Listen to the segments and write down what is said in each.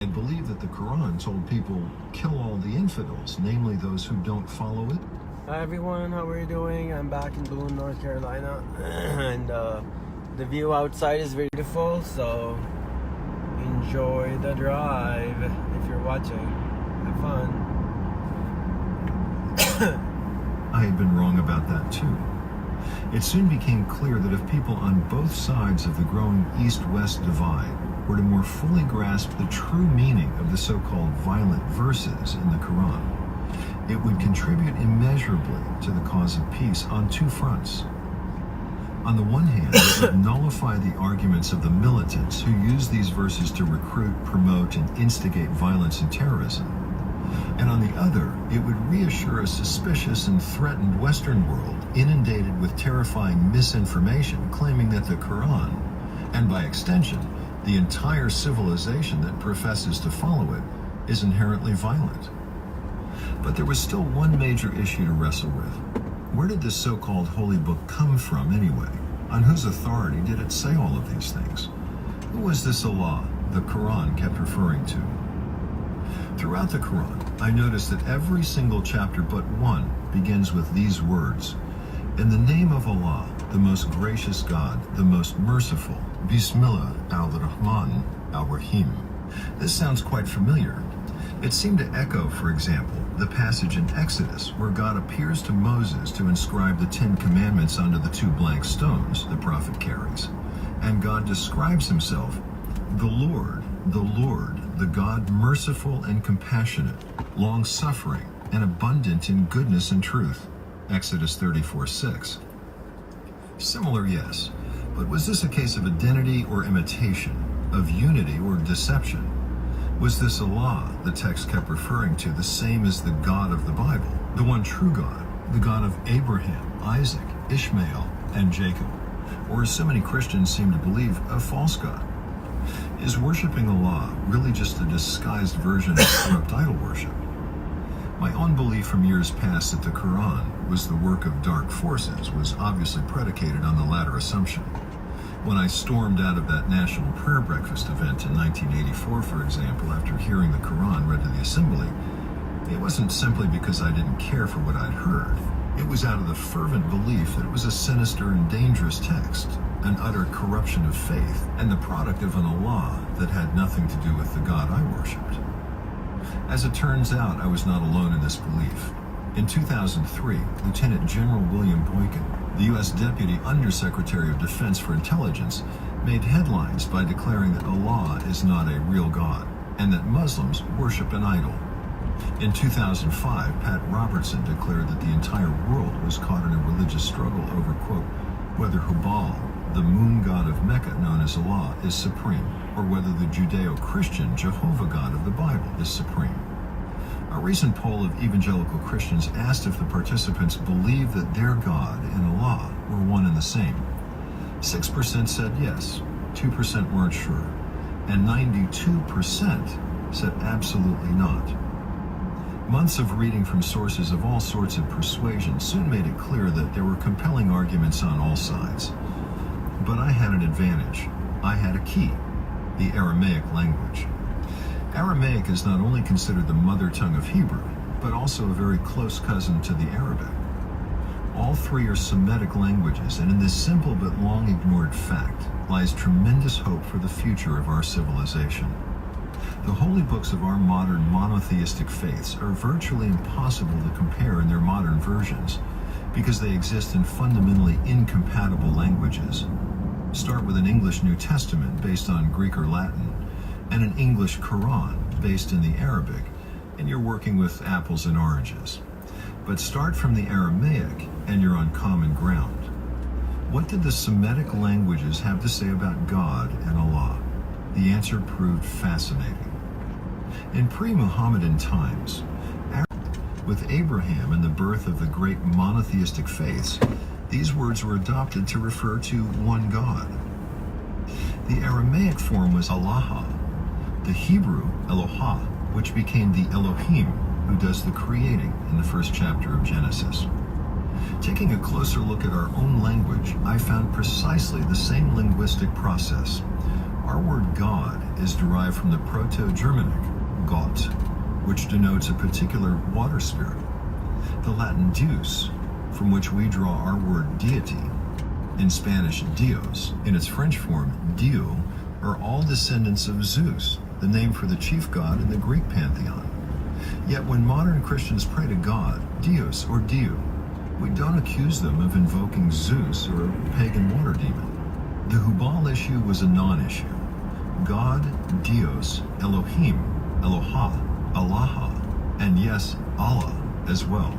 I believe that the Quran told people, kill all the infidels, namely those who don't follow it. Hi everyone, how are you doing? I'm back in Boone, North Carolina, and the view outside is very beautiful, so enjoy the drive if you're watching. Have fun. I had been wrong about that too. It soon became clear that if people on both sides of the growing East-West divide were to more fully grasp the true meaning of the so-called violent verses in the Quran, it would contribute immeasurably to the cause of peace on two fronts. On the one hand, it would nullify the arguments of the militants who use these verses to recruit, promote, and instigate violence and terrorism. And on the other, it would reassure a suspicious and threatened Western world inundated with terrifying misinformation claiming that the Quran, and by extension, the entire civilization that professes to follow it, is inherently violent. But there was still one major issue to wrestle with. Where did this so-called holy book come from anyway? On whose authority did it say all of these things? Who was this Allah the Quran kept referring to? Throughout the Quran, I noticed that every single chapter but one begins with these words: in the name of Allah, the most gracious God, the most merciful, Bismillah ar-Rahman ar-Rahim. This sounds quite familiar. It seemed to echo, for example, the passage in Exodus where God appears to Moses to inscribe the 10 Commandments onto the 2 blank stones the prophet carries. And God describes himself, the Lord, the God merciful and compassionate, long-suffering, and abundant in goodness and truth. Exodus 34:6. Similar, yes, but was this a case of identity or imitation, of unity or deception? Was this Allah the text kept referring to the same as the God of the Bible, the one true God, the God of Abraham, Isaac, Ishmael, and Jacob? Or, as so many Christians seem to believe, a false God? Is worshiping Allah really just a disguised version of corrupt idol worship? My own belief from years past that the Quran was the work of dark forces was obviously predicated on the latter assumption. When I stormed out of that National Prayer Breakfast event in 1984, for example, after hearing the Quran read to the assembly, it wasn't simply because I didn't care for what I'd heard. It was out of the fervent belief that it was a sinister and dangerous text, an utter corruption of faith, and the product of an Allah that had nothing to do with the God I worshipped. As it turns out, I was not alone in this belief. In 2003, Lieutenant General William Boykin, the U.S. Deputy Undersecretary of Defense for Intelligence, made headlines by declaring that Allah is not a real God, and that Muslims worship an idol. In 2005, Pat Robertson declared that the entire world was caught in a religious struggle over, quote, whether Hubal, the moon god of Mecca known as Allah, is supreme, or whether the Judeo-Christian Jehovah God of the Bible is supreme. A recent poll of evangelical Christians asked if the participants believed that their God and Allah were one and the same. 6% said yes, 2% weren't sure, and 92% said absolutely not. Months of reading from sources of all sorts of persuasion soon made it clear that there were compelling arguments on all sides. But I had an advantage. I had a key, the Aramaic language. Aramaic is not only considered the mother tongue of Hebrew, but also a very close cousin to the Arabic. All three are Semitic languages, and in this simple but long ignored fact lies tremendous hope for the future of our civilization. The holy books of our modern monotheistic faiths are virtually impossible to compare in their modern versions because they exist in fundamentally incompatible languages. Start with an English New Testament based on Greek or Latin, and an English Quran based in the Arabic, and you're working with apples and oranges. But start from the Aramaic, and you're on common ground. What did the Semitic languages have to say about God and Allah? The answer proved fascinating. In pre-Muhammadan times, with Abraham and the birth of the great monotheistic faiths, these words were adopted to refer to one God. The Aramaic form was Allah, the Hebrew Elohah, which became the Elohim, who does the creating in the first chapter of Genesis. Taking a closer look at our own language, I found precisely the same linguistic process. Our word God is derived from the Proto-Germanic Gott, which denotes a particular water spirit. The Latin Deus, from which we draw our word deity, in Spanish Dios, in its French form Dieu, are all descendants of Zeus, the name for the chief god in the Greek pantheon. Yet when modern Christians pray to God, Dios or Dieu, we don't accuse them of invoking Zeus or a pagan water demon. The Hubal issue was a non-issue. God, Dios, Elohim, Eloha, Allaha, and yes, Allah as well,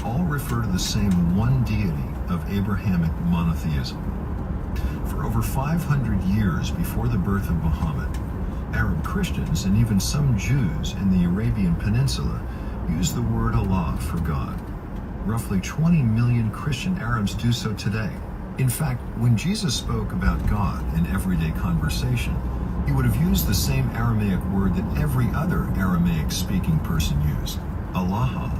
all refer to the same one deity of Abrahamic monotheism. For over 500 years before the birth of Muhammad, Arab Christians and even some Jews in the Arabian Peninsula used the word Allah for God. Roughly 20 million Christian Arabs do so today. In fact, when Jesus spoke about God in everyday conversation, he would have used the same Aramaic word that every other Aramaic-speaking person used, Allah.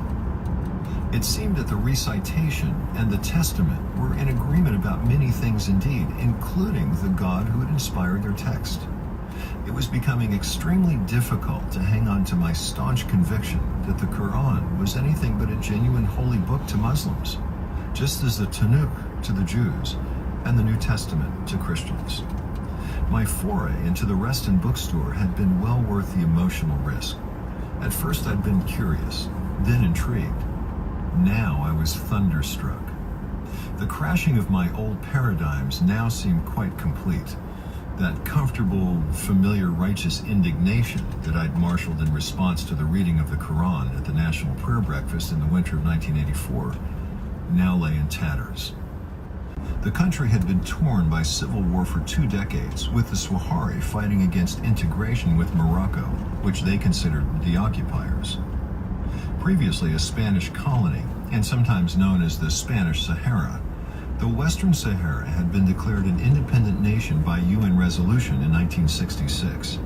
It seemed that the recitation and the testament were in agreement about many things indeed, including the God who had inspired their text. It was becoming extremely difficult to hang on to my staunch conviction that the Quran was anything but a genuine holy book to Muslims, just as the Tanakh to the Jews and the New Testament to Christians. My foray into the Reston bookstore had been well worth the emotional risk. At first I'd been curious, then intrigued. Now I was thunderstruck. The crashing of my old paradigms now seemed quite complete. That comfortable, familiar, righteous indignation that I'd marshaled in response to the reading of the Quran at the National Prayer Breakfast in the winter of 1984 now lay in tatters. The country had been torn by civil war for 2 decades, with the Swahari fighting against integration with Morocco, which they considered the occupiers. Previously a Spanish colony, and sometimes known as the Spanish Sahara, the Western Sahara had been declared an independent nation by UN resolution in 1966.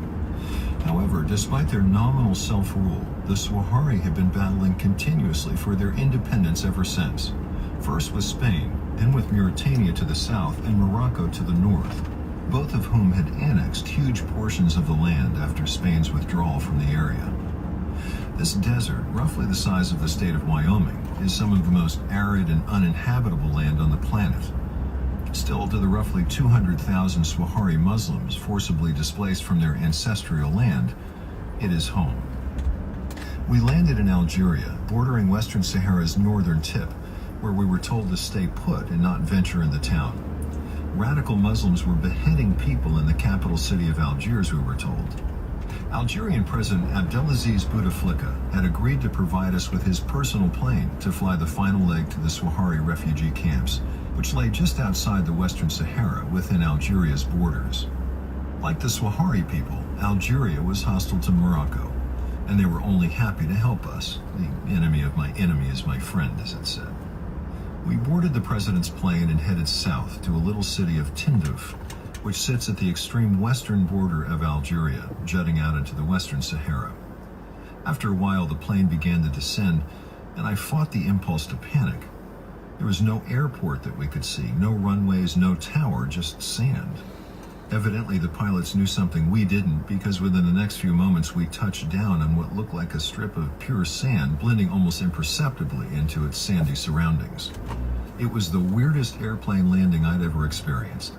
However, despite their nominal self-rule, the Swahari have been battling continuously for their independence ever since. First with Spain, then with Mauritania to the south and Morocco to the north, both of whom had annexed huge portions of the land after Spain's withdrawal from the area. This desert, roughly the size of the state of Wyoming, is some of the most arid and uninhabitable land on the planet. Still, to the roughly 200,000 Swahari Muslims forcibly displaced from their ancestral land, it is home. We landed in Algeria, bordering Western Sahara's northern tip, where we were told to stay put and not venture in the town. Radical Muslims were beheading people in the capital city of Algiers, we were told. Algerian President Abdelaziz Bouteflika had agreed to provide us with his personal plane to fly the final leg to the Swahari refugee camps, which lay just outside the Western Sahara within Algeria's borders. Like the Swahari people, Algeria was hostile to Morocco, and they were only happy to help us. The enemy of my enemy is my friend, as it said. We boarded the president's plane and headed south to a little city of Tindouf, which sits at the extreme western border of Algeria, jutting out into the Western Sahara. After a while, the plane began to descend, and I fought the impulse to panic. There was no airport that we could see, no runways, no tower, just sand. Evidently, the pilots knew something we didn't, because within the next few moments we touched down on what looked like a strip of pure sand, blending almost imperceptibly into its sandy surroundings. It was the weirdest airplane landing I'd ever experienced.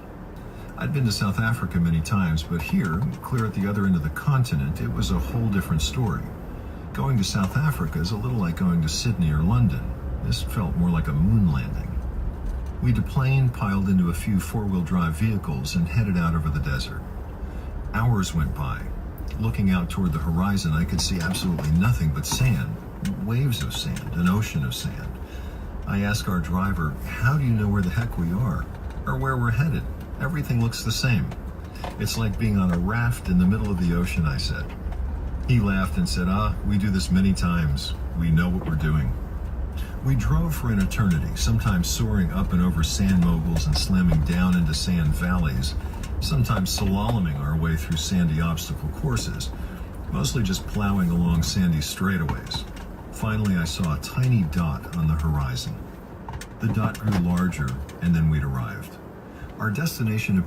I'd been to South Africa many times, but here, clear at the other end of the continent, it was a whole different story. Going to South Africa is a little like going to Sydney or London. This felt more like a moon landing. We deplaned, piled into a few four-wheel drive vehicles, and headed out over the desert. Hours went by. Looking out toward the horizon, I could see absolutely nothing but sand, waves of sand, an ocean of sand. I asked our driver, "How do you know where the heck we are, or where we're headed? Everything looks the same." "It's like being on a raft in the middle of the ocean," I said. He laughed and said, "We do this many times. We know what we're doing." We drove for an eternity, sometimes soaring up and over sand moguls and slamming down into sand valleys, sometimes slaloming our way through sandy obstacle courses, mostly just plowing along sandy straightaways. Finally, I saw a tiny dot on the horizon. The dot grew larger, and then we'd arrived. Our destination